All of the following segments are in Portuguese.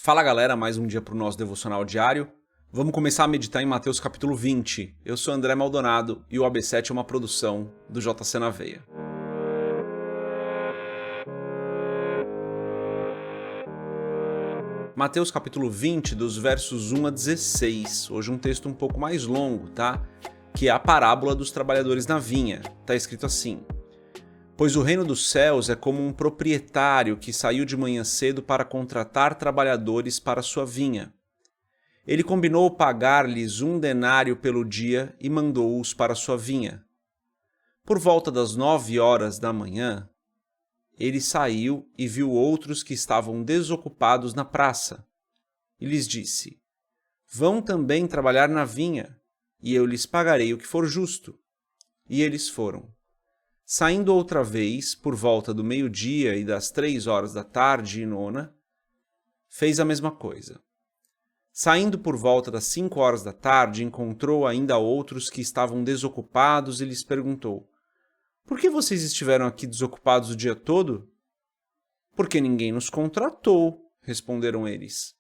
Fala galera, mais um dia para o nosso devocional diário. Vamos começar a meditar em Mateus capítulo 20. Eu sou André Maldonado e o AB7 é uma produção do JC na Veia. Mateus capítulo 20, dos versos 1 a 16. Hoje um texto um pouco mais longo, tá? Que é a parábola dos trabalhadores na vinha. Tá escrito assim: Pois o reino dos céus é como um proprietário que saiu de manhã cedo para contratar trabalhadores para sua vinha. Ele combinou pagar-lhes 1 denário pelo dia e mandou-os para sua vinha. Por volta das 9 horas da manhã, ele saiu e viu outros que estavam desocupados na praça. E lhes disse: Vão também trabalhar na vinha, e eu lhes pagarei o que for justo. E eles foram. Saindo outra vez, por volta do meio-dia e das 3 horas da tarde e nona, fez a mesma coisa. Saindo por volta das 5 horas da tarde, encontrou ainda outros que estavam desocupados e lhes perguntou: Por que vocês estiveram aqui desocupados o dia todo? Porque ninguém nos contratou, responderam eles.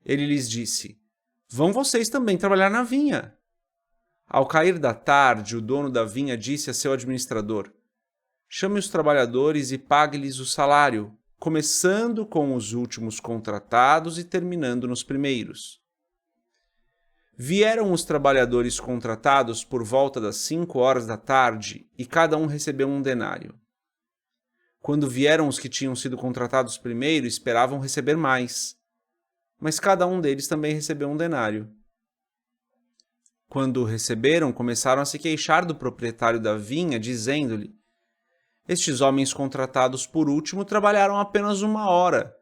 Ele lhes disse: Vão vocês também trabalhar na vinha. Ao cair da tarde, o dono da vinha disse a seu administrador: Chame os trabalhadores e pague-lhes o salário, começando com os últimos contratados e terminando nos primeiros. Vieram os trabalhadores contratados por volta das 5 horas da tarde e cada um recebeu 1 denário. Quando vieram os que tinham sido contratados primeiro, esperavam receber mais, mas cada um deles também recebeu 1 denário. Quando o receberam, começaram a se queixar do proprietário da vinha, dizendo-lhe: Estes homens contratados por último trabalharam apenas 1 hora,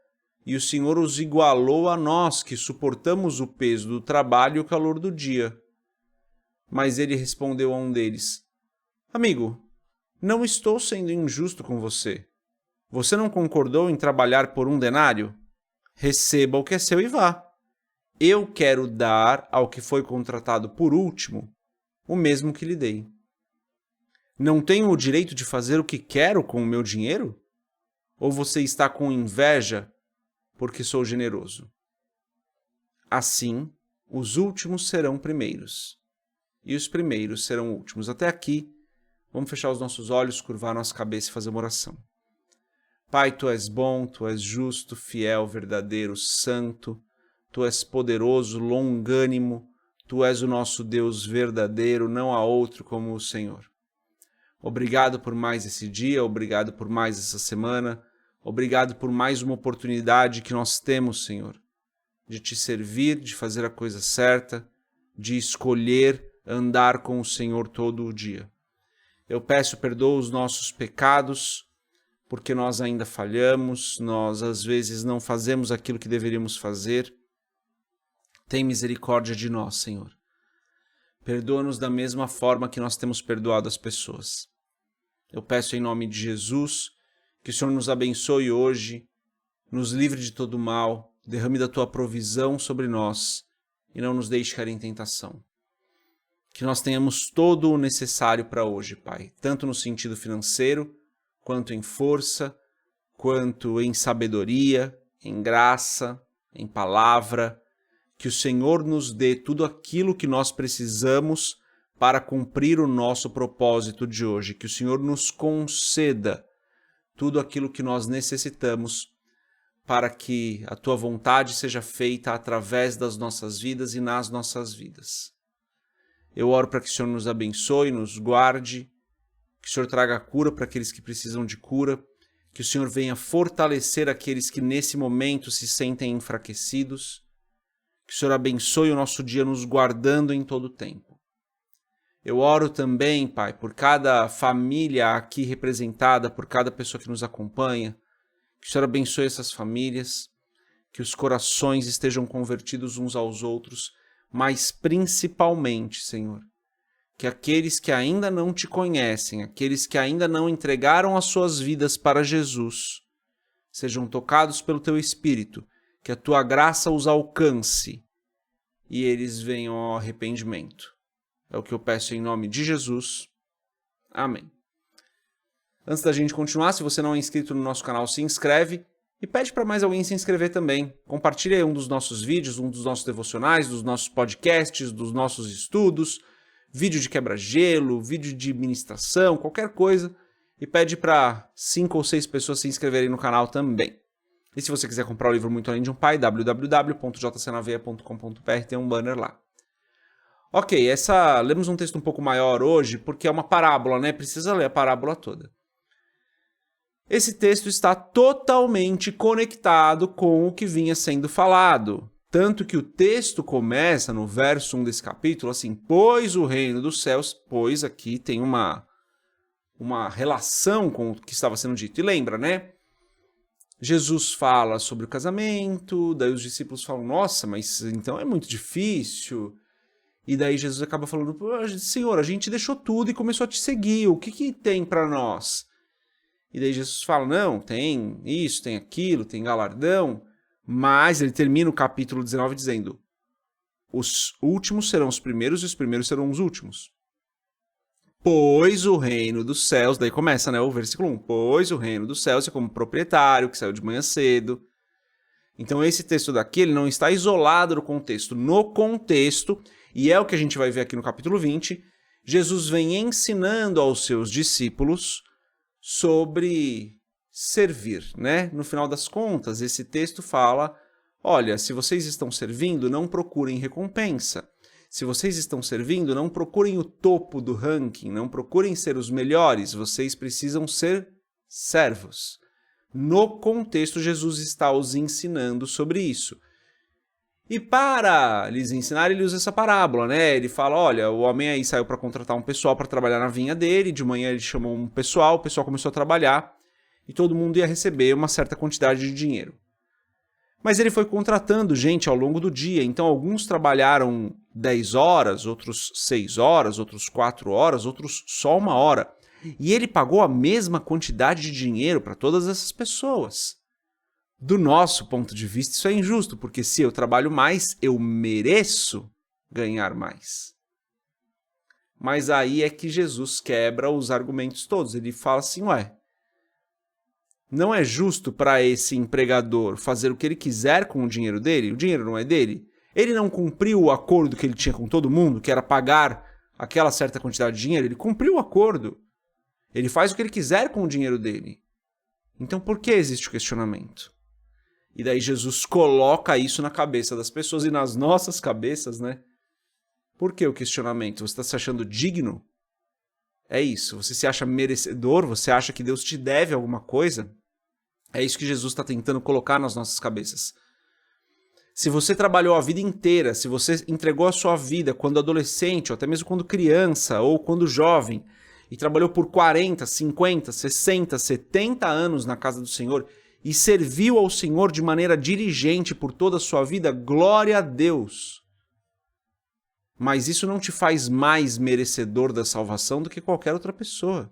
e o Senhor os igualou a nós, que suportamos o peso do trabalho e o calor do dia. Mas ele respondeu a um deles: Amigo, não estou sendo injusto com você. Você não concordou em trabalhar por 1 denário? Receba o que é seu e vá. Eu quero dar ao que foi contratado por último o mesmo que lhe dei. Não tenho o direito de fazer o que quero com o meu dinheiro? Ou você está com inveja porque sou generoso? Assim, os últimos serão primeiros, e os primeiros serão últimos. Até aqui, vamos fechar os nossos olhos, curvar nossa cabeça e fazer uma oração. Pai, Tu és bom, Tu és justo, fiel, verdadeiro, santo. Tu és poderoso, longânimo, Tu és o nosso Deus verdadeiro, não há outro como o Senhor. Obrigado por mais esse dia, obrigado por mais essa semana, obrigado por mais uma oportunidade que nós temos, Senhor, de Te servir, de fazer a coisa certa, de escolher andar com o Senhor todo o dia. Eu peço, perdoa os nossos pecados, porque nós ainda falhamos, nós às vezes não fazemos aquilo que deveríamos fazer. Tem misericórdia de nós, Senhor. Perdoa-nos da mesma forma que nós temos perdoado as pessoas. Eu peço em nome de Jesus que o Senhor nos abençoe hoje, nos livre de todo mal, derrame da Tua provisão sobre nós e não nos deixe cair em tentação. Que nós tenhamos todo o necessário para hoje, Pai, tanto no sentido financeiro, quanto em força, quanto em sabedoria, em graça, em palavra. Que o Senhor nos dê tudo aquilo que nós precisamos para cumprir o nosso propósito de hoje. Que o Senhor nos conceda tudo aquilo que nós necessitamos para que a Tua vontade seja feita através das nossas vidas e nas nossas vidas. Eu oro para que o Senhor nos abençoe, nos guarde, que o Senhor traga cura para aqueles que precisam de cura, que o Senhor venha fortalecer aqueles que nesse momento se sentem enfraquecidos. Que o Senhor abençoe o nosso dia nos guardando em todo o tempo. Eu oro também, Pai, por cada família aqui representada, por cada pessoa que nos acompanha. Que o Senhor abençoe essas famílias, que os corações estejam convertidos uns aos outros, mas principalmente, Senhor, que aqueles que ainda não Te conhecem, aqueles que ainda não entregaram as suas vidas para Jesus, sejam tocados pelo Teu Espírito, que a Tua graça os alcance e eles venham ao arrependimento. É o que eu peço em nome de Jesus. Amém. Antes da gente continuar, se você não é inscrito no nosso canal, se inscreve E pede para mais alguém se inscrever também. Compartilha aí um dos nossos vídeos, um dos nossos devocionais, dos nossos podcasts, dos nossos estudos, vídeo de quebra-gelo, vídeo de ministração, qualquer coisa. E pede para 5 ou 6 pessoas se inscreverem no canal também. E se você quiser comprar o livro Muito Além de um Pai, www.jcnaveia.com.br, tem um banner lá. Ok, lemos um texto um pouco maior hoje, porque é uma parábola, né? Precisa ler a parábola toda. Esse texto está totalmente conectado com o que vinha sendo falado. Tanto que o texto começa no verso 1 desse capítulo, assim, pois o reino dos céus, pois aqui tem uma relação com o que estava sendo dito. E lembra, né? Jesus fala sobre o casamento, daí os discípulos falam, nossa, mas então é muito difícil. E daí Jesus acaba falando, Senhor, a gente deixou tudo e começou a te seguir, o que tem para nós? E daí Jesus fala, não, tem isso, tem aquilo, tem galardão, mas ele termina o capítulo 19 dizendo, os últimos serão os primeiros e os primeiros serão os últimos. Pois o reino dos céus, daí começa, né, o versículo 1, pois o reino dos céus é como proprietário que saiu de manhã cedo. Então esse texto daqui, ele não está isolado do contexto. No contexto, e é o que a gente vai ver aqui no capítulo 20, Jesus vem ensinando aos seus discípulos sobre servir, né? No final das contas, esse texto fala, olha, se vocês estão servindo, não procurem recompensa. Se vocês estão servindo, não procurem o topo do ranking, não procurem ser os melhores, vocês precisam ser servos. No contexto, Jesus está os ensinando sobre isso. E para lhes ensinar, ele usa essa parábola, né? Ele fala, olha, o homem aí saiu para contratar um pessoal para trabalhar na vinha dele, de manhã ele chamou um pessoal, o pessoal começou a trabalhar e todo mundo ia receber uma certa quantidade de dinheiro. Mas ele foi contratando gente ao longo do dia, então alguns trabalharam 10 horas, outros 6 horas, outros 4 horas, outros só 1 hora. E ele pagou a mesma quantidade de dinheiro para todas essas pessoas. Do nosso ponto de vista, isso é injusto, porque se eu trabalho mais, eu mereço ganhar mais. Mas aí é que Jesus quebra os argumentos todos. Ele fala assim, ué, não é justo para esse empregador fazer o que ele quiser com o dinheiro dele? O dinheiro não é dele? Ele não cumpriu o acordo que ele tinha com todo mundo, que era pagar aquela certa quantidade de dinheiro? Ele cumpriu o acordo. Ele faz o que ele quiser com o dinheiro dele. Então por que existe o questionamento? E daí Jesus coloca isso na cabeça das pessoas e nas nossas cabeças, né? Por que o questionamento? Você está se achando digno? É isso. Você se acha merecedor? Você acha que Deus te deve alguma coisa? É isso que Jesus está tentando colocar nas nossas cabeças. Se você trabalhou a vida inteira, se você entregou a sua vida quando adolescente, ou até mesmo quando criança, ou quando jovem, e trabalhou por 40, 50, 60, 70 anos na casa do Senhor, e serviu ao Senhor de maneira diligente por toda a sua vida, glória a Deus. Mas isso não te faz mais merecedor da salvação do que qualquer outra pessoa.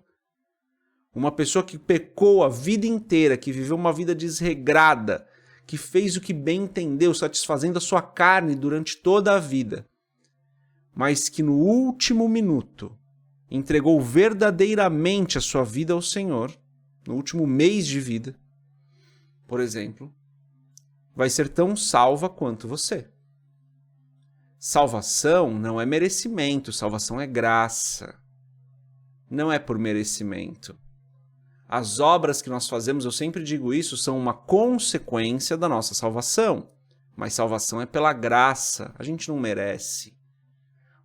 Uma pessoa que pecou a vida inteira, que viveu uma vida desregrada, que fez o que bem entendeu, satisfazendo a sua carne durante toda a vida, mas que no último minuto entregou verdadeiramente a sua vida ao Senhor, no último mês de vida, por exemplo, vai ser tão salva quanto você. Salvação não é merecimento, salvação é graça. Não é por merecimento. As obras que nós fazemos, eu sempre digo isso, são uma consequência da nossa salvação. Mas salvação é pela graça, a gente não merece.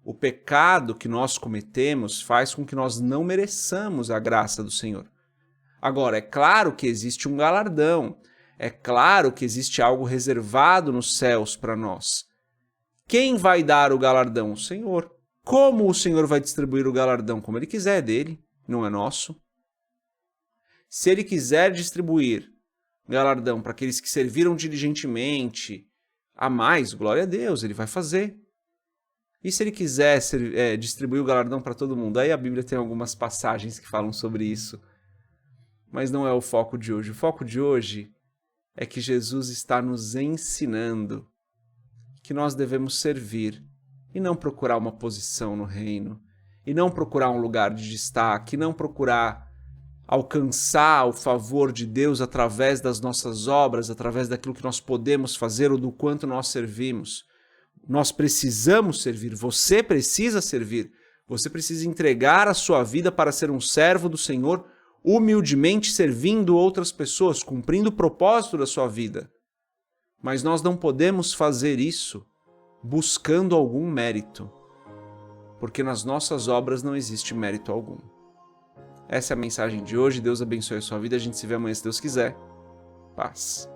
O pecado que nós cometemos faz com que nós não mereçamos a graça do Senhor. Agora, é claro que existe um galardão. É claro que existe algo reservado nos céus para nós. Quem vai dar o galardão? O Senhor. Como o Senhor vai distribuir o galardão? Como Ele quiser, dele, não é nosso. Se Ele quiser distribuir galardão para aqueles que serviram diligentemente a mais, glória a Deus, Ele vai fazer. E se Ele quiser distribuir o galardão para todo mundo? Aí a Bíblia tem algumas passagens que falam sobre isso. Mas não é o foco de hoje. O foco de hoje é que Jesus está nos ensinando que nós devemos servir e não procurar uma posição no reino, e não procurar um lugar de destaque, e não procurar alcançar o favor de Deus através das nossas obras, através daquilo que nós podemos fazer ou do quanto nós servimos. Nós precisamos servir, você precisa servir, você precisa entregar a sua vida para ser um servo do Senhor, humildemente servindo outras pessoas, cumprindo o propósito da sua vida. Mas nós não podemos fazer isso buscando algum mérito, porque nas nossas obras não existe mérito algum. Essa é a mensagem de hoje. Deus abençoe a sua vida. A gente se vê amanhã, se Deus quiser. Paz.